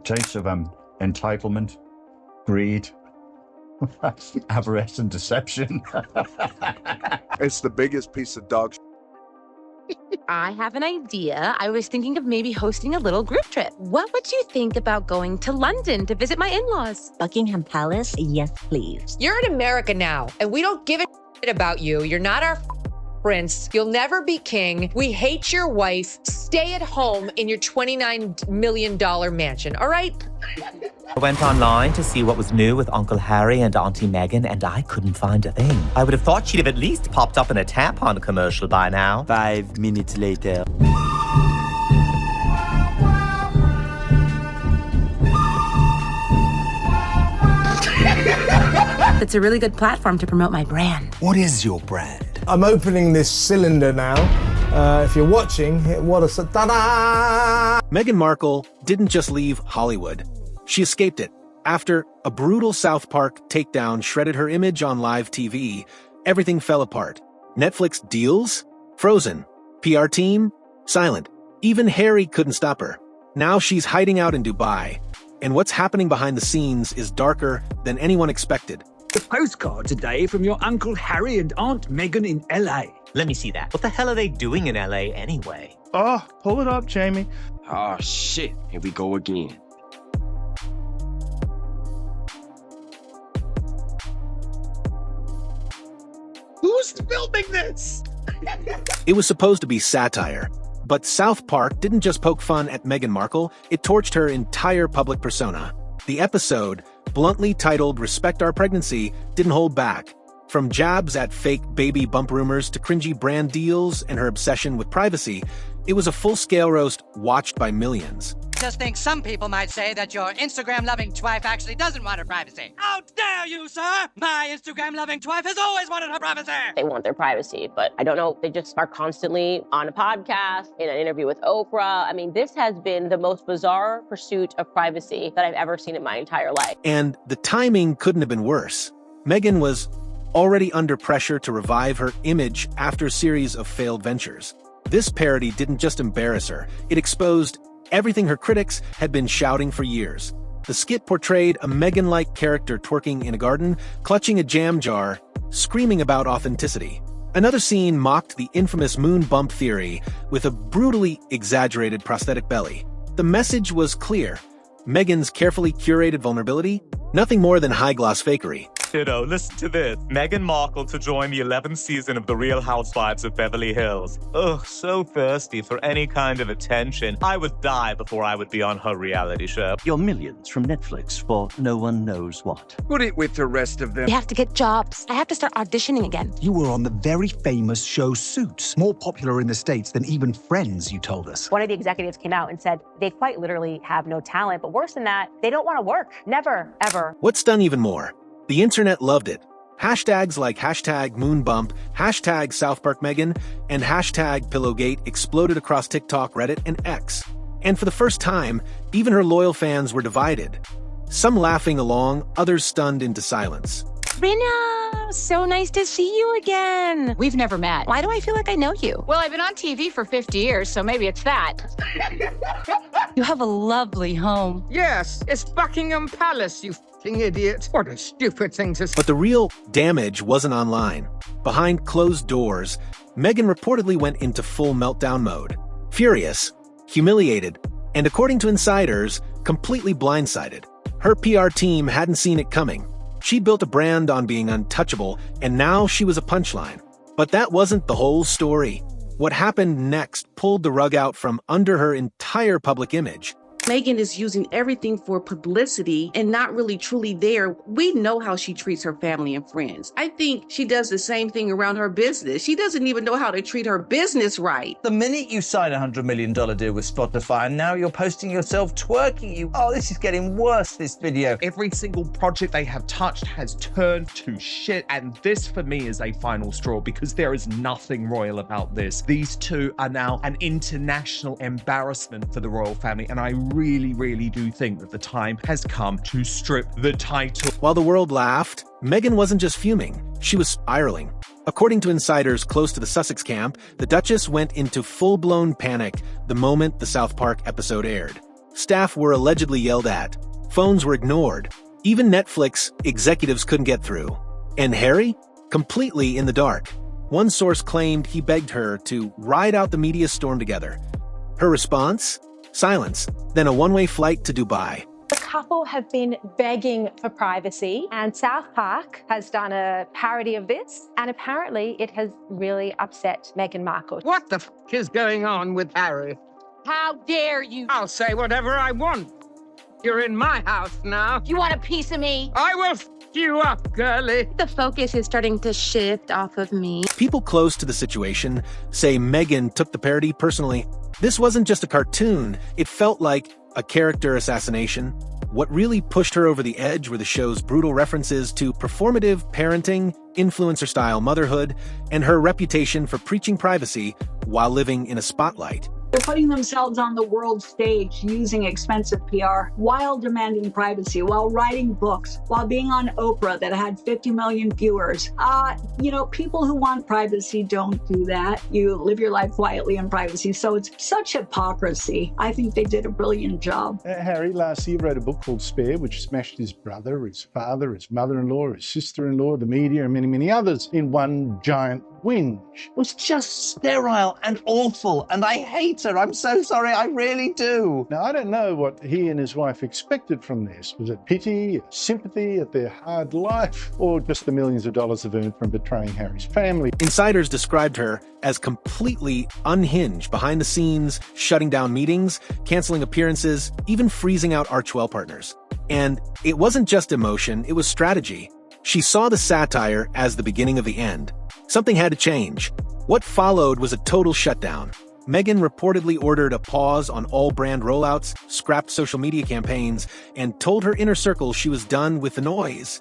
taste of entitlement, greed, avarice and deception. It's the biggest piece of dog shit. I have an idea. I was thinking of maybe hosting a little group trip. What would you think about going to London to visit my in-laws? Buckingham Palace? Yes, please. You're in America now, and we don't give a shit about you. You're not our prince. You'll never be king. We hate your wife. Stay at home in your $29 million mansion, all right? I went online to see what was new with Uncle Harry and Auntie Meghan, and I couldn't find a thing. I would have thought she'd have at least popped up in a tampon commercial by now. 5 minutes later. It's a really good platform to promote my brand. What is your brand? I'm opening this cylinder now. If you're watching, what a ta-da! Meghan Markle didn't just leave Hollywood. She escaped it. After a brutal South Park takedown shredded her image on live TV, everything fell apart. Netflix deals? Frozen. PR team? Silent. Even Harry couldn't stop her. Now she's hiding out in Dubai. And what's happening behind the scenes is darker than anyone expected. A postcard today from your Uncle Harry and Aunt Meghan in LA. Let me see that. What the hell are they doing in LA anyway? Oh, pull it up, Jamie. Oh, shit. Here we go again. Who's filming this? It was supposed to be satire, but South Park didn't just poke fun at Meghan Markle, it torched her entire public persona. The episode, bluntly titled Respect Our Pregnancy, didn't hold back. From jabs at fake baby bump rumors to cringy brand deals and her obsession with privacy, it was a full-scale roast watched by millions. Just think some people might say that your Instagram-loving twife actually doesn't want her privacy. How dare you, sir! My Instagram-loving twife has always wanted her privacy! They want their privacy, but I don't know. They just are constantly on a podcast, in an interview with Oprah. I mean, this has been the most bizarre pursuit of privacy that I've ever seen in my entire life. And the timing couldn't have been worse. Meghan was already under pressure to revive her image after a series of failed ventures. This parody didn't just embarrass her, it exposed everything her critics had been shouting for years. The skit portrayed a Meghan-like character twerking in a garden, clutching a jam jar, screaming about authenticity. Another scene mocked the infamous moon bump theory with a brutally exaggerated prosthetic belly. The message was clear. Meghan's carefully curated vulnerability, nothing more than high-gloss fakery. Kiddo, listen to this. Meghan Markle to join the 11th season of The Real Housewives of Beverly Hills. Ugh, so thirsty for any kind of attention. I would die before I would be on her reality show. Your millions from Netflix for no one knows what. Put it with the rest of them. We have to get jobs. I have to start auditioning again. You were on the very famous show Suits, more popular in the States than even Friends, you told us. One of the executives came out and said they quite literally have no talent, but worse than that, they don't want to work. Never, ever. What's done even more? The internet loved it. Hashtags like hashtag Moonbump, hashtag South Park Meghan, and hashtag Pillowgate exploded across TikTok, Reddit, and X. And for the first time, even her loyal fans were divided. Some laughing along, others stunned into silence. Rina, so nice to see you again. We've never met. Why do I feel like I know you? Well, I've been on TV for 50 years, so maybe it's that. You have a lovely home. Yes, it's Buckingham Palace, you f***ing idiot. What a stupid thing to say. But the real damage wasn't online. Behind closed doors, Meghan reportedly went into full meltdown mode. Furious, humiliated, and according to insiders, completely blindsided. Her PR team hadn't seen it coming. She built a brand on being untouchable, and now she was a punchline. But that wasn't the whole story. What happened next pulled the rug out from under her entire public image. Meghan is using everything for publicity and not really truly there. We know how she treats her family and friends. I think she does the same thing around her business. She doesn't even know how to treat her business right. The minute you sign a $100 million deal with Spotify, and now you're posting yourself twerking, this is getting worse, this video. Every single project they have touched has turned to shit, and this for me is a final straw because there is nothing royal about this. These two are now an international embarrassment for the royal family, and I really do think that the time has come to strip the title. While the world laughed, Meghan wasn't just fuming, she was spiraling. According to insiders close to the Sussex camp, the Duchess went into full-blown panic the moment the South Park episode aired. Staff were allegedly yelled at. Phones were ignored. Even Netflix executives couldn't get through. And Harry? Completely in the dark. One source claimed he begged her to ride out the media storm together. Her response? Silence, then a one-way flight to Dubai. The couple have been begging for privacy, and South Park has done a parody of this, and apparently it has really upset Meghan Markle. What the f is going on with Harry? How dare you? I'll say whatever I want. You're in my house now. You want a piece of me? I will f you up, girlie. The focus is starting to shift off of me. People close to the situation say Meghan took the parody personally. This wasn't just a cartoon. It felt like a character assassination. What really pushed her over the edge were the show's brutal references to performative parenting, influencer-style motherhood, and her reputation for preaching privacy while living in a spotlight. They're putting themselves on the world stage using expensive PR while demanding privacy, while writing books, while being on Oprah that had 50 million viewers. People who want privacy don't do that. You live your life quietly in privacy. So it's such hypocrisy. I think they did a brilliant job. Harry last year wrote a book called Spare, which smashed his brother, his father, his mother-in-law, his sister-in-law, the media, and many, many others in one giant whinge. It was just sterile and awful, and I hate her. I'm so sorry, I really do. Now, I don't know what he and his wife expected from this. Was it pity, sympathy at their hard life, or just the millions of dollars they've earned from betraying Harry's family? Insiders described her as completely unhinged behind the scenes, shutting down meetings, canceling appearances, even freezing out Archwell partners. And it wasn't just emotion, it was strategy. She saw the satire as the beginning of the end. Something had to change. What followed was a total shutdown. Meghan reportedly ordered a pause on all brand rollouts, scrapped social media campaigns, and told her inner circle she was done with the noise.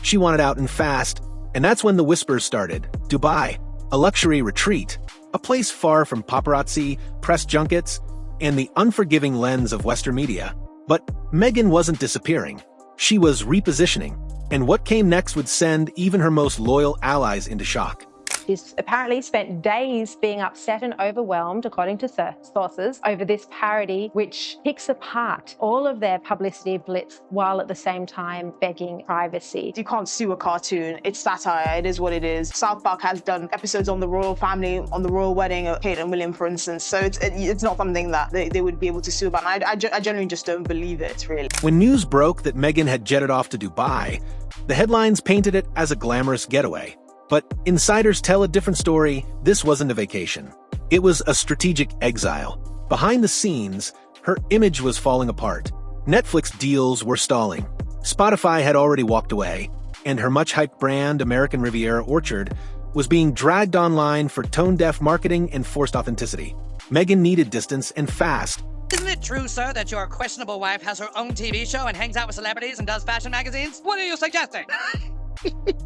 She wanted out and fast, and that's when the whispers started. Dubai, a luxury retreat, a place far from paparazzi, press junkets, and the unforgiving lens of Western media. But Meghan wasn't disappearing. She was repositioning. And what came next would send even her most loyal allies into shock. She's apparently spent days being upset and overwhelmed, according to sources, over this parody, which picks apart all of their publicity blitz while at the same time begging privacy. You can't sue a cartoon. It's satire. It is what it is. South Park has done episodes on the royal family, on the royal wedding of Kate and William, for instance. So it's not something that they would be able to sue about. And I genuinely just don't believe it, really. When news broke that Meghan had jetted off to Dubai, the headlines painted it as a glamorous getaway. But insiders tell a different story. This wasn't a vacation. It was a strategic exile. Behind the scenes, her image was falling apart. Netflix deals were stalling. Spotify had already walked away, and her much-hyped brand, American Riviera Orchard, was being dragged online for tone-deaf marketing and forced authenticity. Meghan needed distance and fast. Isn't it true, sir, that your questionable wife has her own TV show and hangs out with celebrities and does fashion magazines? What are you suggesting?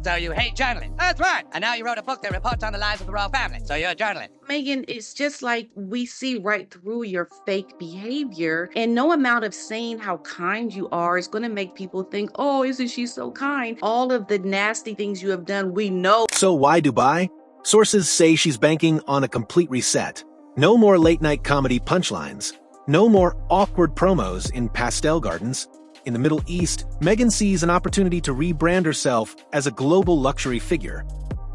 So you hate journalists. That's right. And now you wrote a book that reports on the lives of the royal family. So you're a journalist. Meghan, it's just like we see right through your fake behavior, and no amount of saying how kind you are is going to make people think, oh, isn't she so kind? All of the nasty things you have done, we know. So why Dubai? Sources say she's banking on a complete reset. No more late-night comedy punchlines. No more awkward promos in pastel gardens. In the Middle East, Meghan sees an opportunity to rebrand herself as a global luxury figure.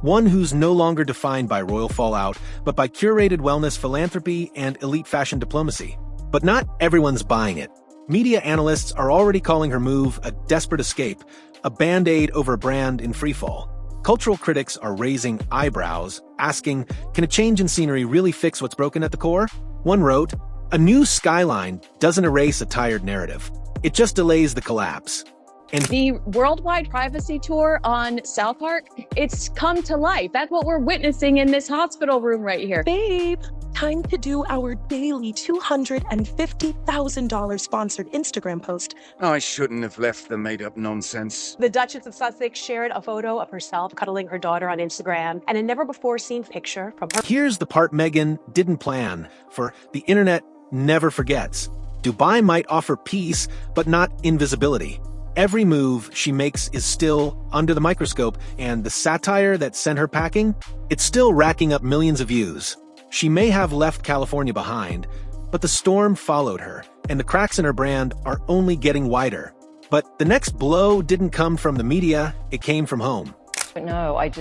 One who's no longer defined by royal fallout, but by curated wellness philanthropy and elite fashion diplomacy. But not everyone's buying it. Media analysts are already calling her move a desperate escape, a band-aid over a brand in freefall. Cultural critics are raising eyebrows, asking, can a change in scenery really fix what's broken at the core? One wrote, a new skyline doesn't erase a tired narrative. It just delays the collapse. And the worldwide privacy tour on South Park, it's come to life. That's what we're witnessing in this hospital room right here. Babe, time to do our daily $250,000 sponsored Instagram post. I shouldn't have left the made-up nonsense. The Duchess of Sussex shared a photo of herself cuddling her daughter on Instagram and a never-before-seen picture from her. Here's the part Meghan didn't plan, for the internet never forgets. Dubai might offer peace, but not invisibility. Every move she makes is still under the microscope, and the satire that sent her packing, it's still racking up millions of views. She may have left California behind, But the storm followed her, and the cracks in her brand are only getting wider. But the next blow didn't come from the media, it came from home. But no, I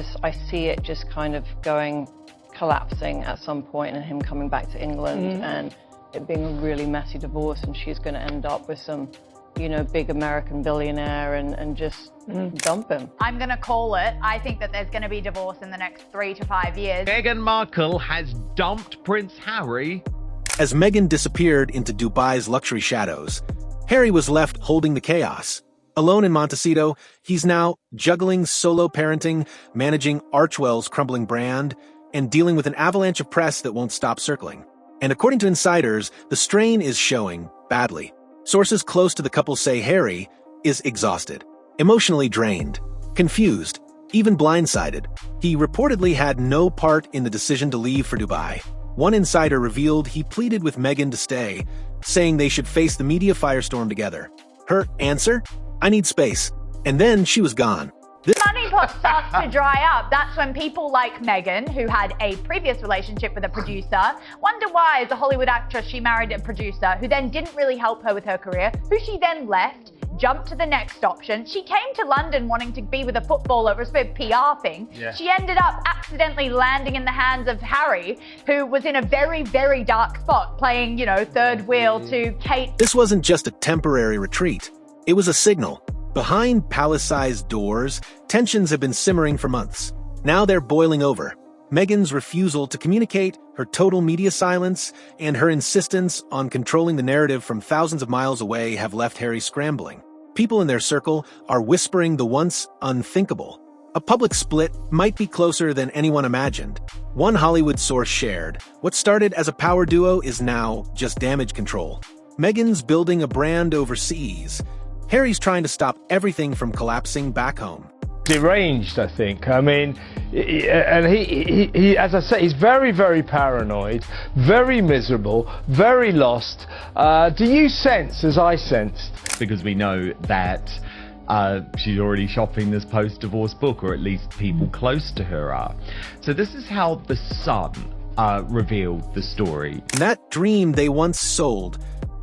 see it just kind of collapsing at some point, and him coming back to England and it being a really messy divorce, and she's going to end up with some, big American billionaire and just dump him. I'm going to call it. I think that there's going to be divorce in the next 3 to 5 years. Meghan Markle has dumped Prince Harry. As Meghan disappeared into Dubai's luxury shadows, Harry was left holding the chaos. Alone in Montecito, he's now juggling solo parenting, managing Archwell's crumbling brand, and dealing with an avalanche of press that won't stop circling. And according to insiders, the strain is showing badly. Sources close to the couple say Harry is exhausted, emotionally drained, confused, even blindsided. He reportedly had no part in the decision to leave for Dubai. One insider revealed he pleaded with Meghan to stay, saying they should face the media firestorm together. Her answer? I need space. And then she was gone. Money pot starts to dry up. That's when people like Meghan, who had a previous relationship with a producer, wonder why, as a Hollywood actress, she married a producer who then didn't really help her with her career, who she then left, jumped to the next option. She came to London wanting to be with a footballer. It was a bit of a PR thing. Yeah. She ended up accidentally landing in the hands of Harry, who was in a very, very dark spot, playing, third wheel to Kate. This wasn't just a temporary retreat. It was a signal. Behind palace-sized doors, tensions have been simmering for months. Now they're boiling over. Meghan's refusal to communicate, her total media silence, and her insistence on controlling the narrative from thousands of miles away have left Harry scrambling. People in their circle are whispering the once unthinkable. A public split might be closer than anyone imagined. One Hollywood source shared, what started as a power duo is now just damage control. Meghan's building a brand overseas. Harry's trying to stop everything from collapsing back home. Deranged, I think. I mean, and he, as I say, he's very, very paranoid, very miserable, very lost. Do you sense, as I sensed? Because we know that she's already shopping this post-divorce book, or at least people close to her are. So this is how The Sun revealed the story. That dream they once sold,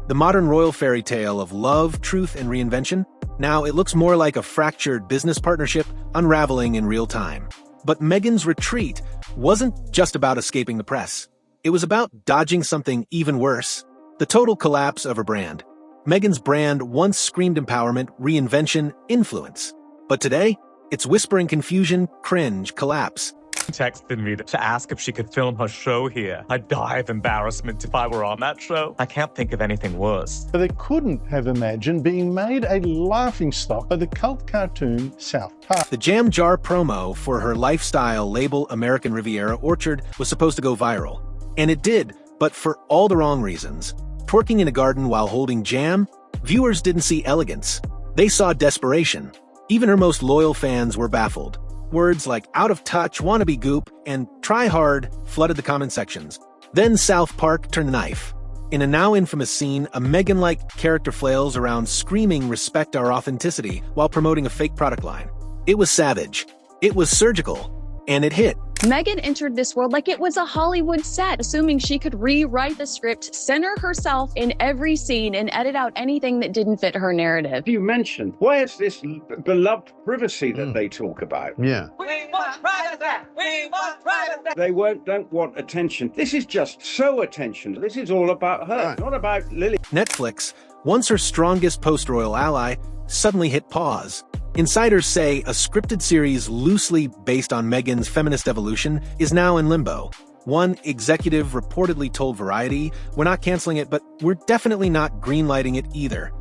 the modern royal fairy tale of love, truth, and reinvention, now it looks more like a fractured business partnership unraveling in real time. But Meghan's retreat wasn't just about escaping the press. It was about dodging something even worse, the total collapse of her brand. Meghan's brand once screamed empowerment, reinvention, influence. But today, it's whispering confusion, cringe, collapse. Texted me to ask if she could film her show here. I'd die of embarrassment if I were on that show. I can't think of anything worse. But they couldn't have imagined being made a laughingstock by the cult cartoon South Park. The jam jar promo for her lifestyle label American Riviera Orchard was supposed to go viral. And it did, but for all the wrong reasons. Twerking in a garden while holding jam? Viewers didn't see elegance. They saw desperation. Even her most loyal fans were baffled. Words like out of touch, wannabe goop, and try hard flooded the comment sections. Then South Park turned the knife. In a now infamous scene, a Meghan-like character flails around screaming respect our authenticity while promoting a fake product line. It was savage. It was surgical. And it hit. Meghan entered this world like it was a Hollywood set, assuming she could rewrite the script, center herself in every scene, and edit out anything that didn't fit her narrative. You mentioned, where's this beloved privacy that they talk about? Yeah. We want privacy! We want privacy! They don't want attention. This is just so attention. This is all about her, not about Lily. Netflix, once her strongest post-royal ally, suddenly hit pause. Insiders say a scripted series loosely based on Meghan's feminist evolution is now in limbo. One executive reportedly told Variety, "We're not canceling it, but we're definitely not greenlighting it either."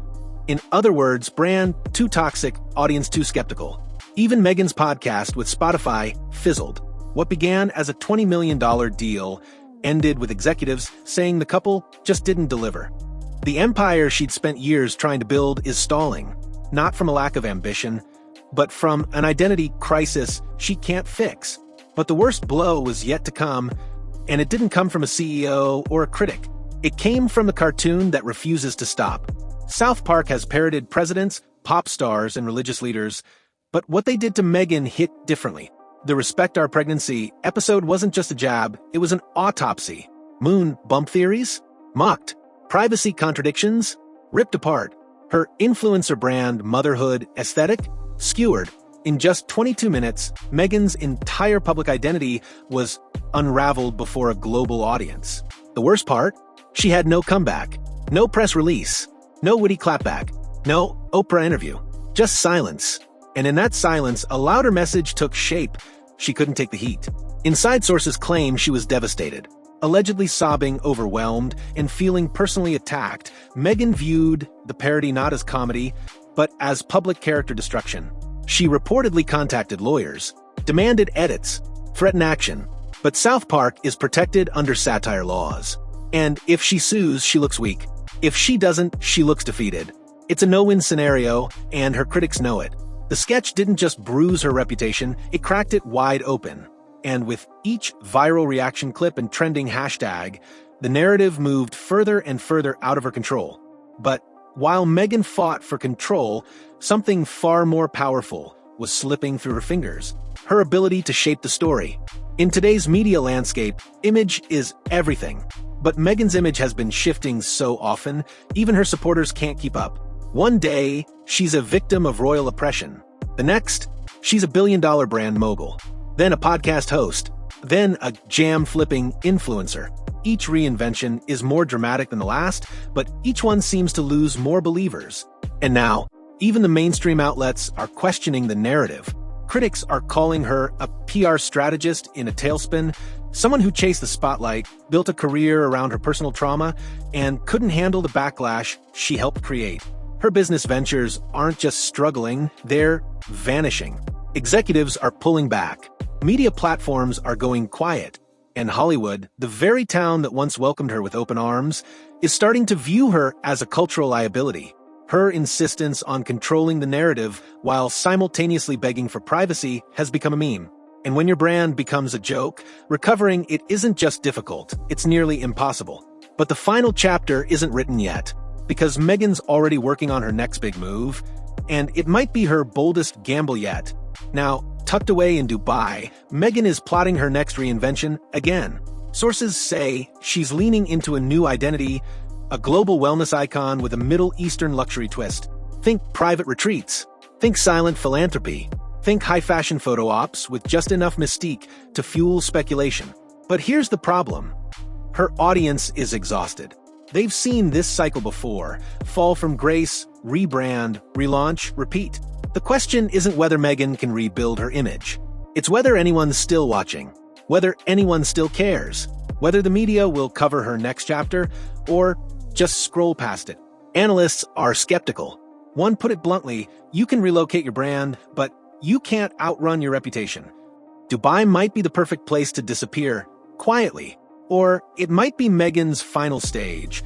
In other words, brand too toxic, audience too skeptical. Even Meghan's podcast with Spotify fizzled. What began as a $20 million deal ended with executives saying the couple just didn't deliver. The empire she'd spent years trying to build is stalling. Not from a lack of ambition, but from an identity crisis she can't fix. But the worst blow was yet to come, and it didn't come from a CEO or a critic. It came from the cartoon that refuses to stop. South Park has parroted presidents, pop stars, and religious leaders, but what they did to Meghan hit differently. The Respect Our Pregnancy episode wasn't just a jab, it was an autopsy. Moon bump theories? Mocked. Privacy contradictions? Ripped apart. Her influencer brand motherhood aesthetic? Skewered. In just 22 minutes, Meghan's entire public identity was unraveled before a global audience. The worst part? She had no comeback, no press release, no witty clapback, no Oprah interview, just silence. And in that silence, a louder message took shape. She couldn't take the heat. Inside sources claim she was devastated. Allegedly sobbing, overwhelmed, and feeling personally attacked, Meghan viewed the parody not as comedy, but as public character destruction. She reportedly contacted lawyers, demanded edits, threatened action, but South Park is protected under satire laws. And if she sues, she looks weak. If she doesn't, she looks defeated. It's a no-win scenario, and her critics know it. The sketch didn't just bruise her reputation, it cracked it wide open. And with each viral reaction clip and trending hashtag, the narrative moved further and further out of her control. But while Meghan fought for control, something far more powerful was slipping through her fingers: her ability to shape the story. In today's media landscape, image is everything. But Meghan's image has been shifting so often, even her supporters can't keep up. One day, she's a victim of royal oppression. The next, she's a billion-dollar brand mogul. Then a podcast host. Then a jam-flipping influencer. Each reinvention is more dramatic than the last, but each one seems to lose more believers. And now, even the mainstream outlets are questioning the narrative. Critics are calling her a PR strategist in a tailspin, someone who chased the spotlight, built a career around her personal trauma, and couldn't handle the backlash she helped create. Her business ventures aren't just struggling, they're vanishing. Executives are pulling back. Media platforms are going quiet. And Hollywood, the very town that once welcomed her with open arms, is starting to view her as a cultural liability. Her insistence on controlling the narrative while simultaneously begging for privacy has become a meme. And when your brand becomes a joke, recovering it isn't just difficult, it's nearly impossible. But the final chapter isn't written yet, because Meghan's already working on her next big move, and it might be her boldest gamble yet. Now, tucked away in Dubai, Meghan is plotting her next reinvention again. Sources say she's leaning into a new identity, a global wellness icon with a Middle Eastern luxury twist. Think private retreats. Think silent philanthropy. Think high-fashion photo ops with just enough mystique to fuel speculation. But here's the problem. Her audience is exhausted. They've seen this cycle before: fall from grace, rebrand, relaunch, repeat. The question isn't whether Meghan can rebuild her image. It's whether anyone's still watching, whether anyone still cares, whether the media will cover her next chapter or just scroll past it. Analysts are skeptical. One put it bluntly: you can relocate your brand, but you can't outrun your reputation. Dubai might be the perfect place to disappear, quietly. Or it might be Meghan's final stage,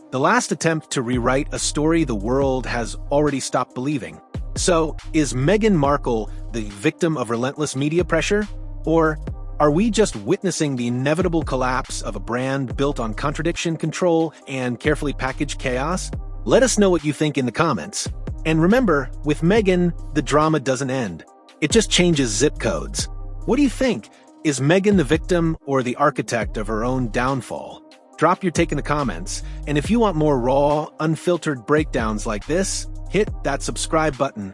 the last attempt to rewrite a story the world has already stopped believing. So, is Meghan Markle the victim of relentless media pressure? Or are we just witnessing the inevitable collapse of a brand built on contradiction, control, and carefully packaged chaos? Let us know what you think in the comments. And remember, with Meghan, the drama doesn't end. It just changes zip codes. What do you think? Is Meghan the victim or the architect of her own downfall? Drop your take in the comments. And if you want more raw, unfiltered breakdowns like this, hit that subscribe button.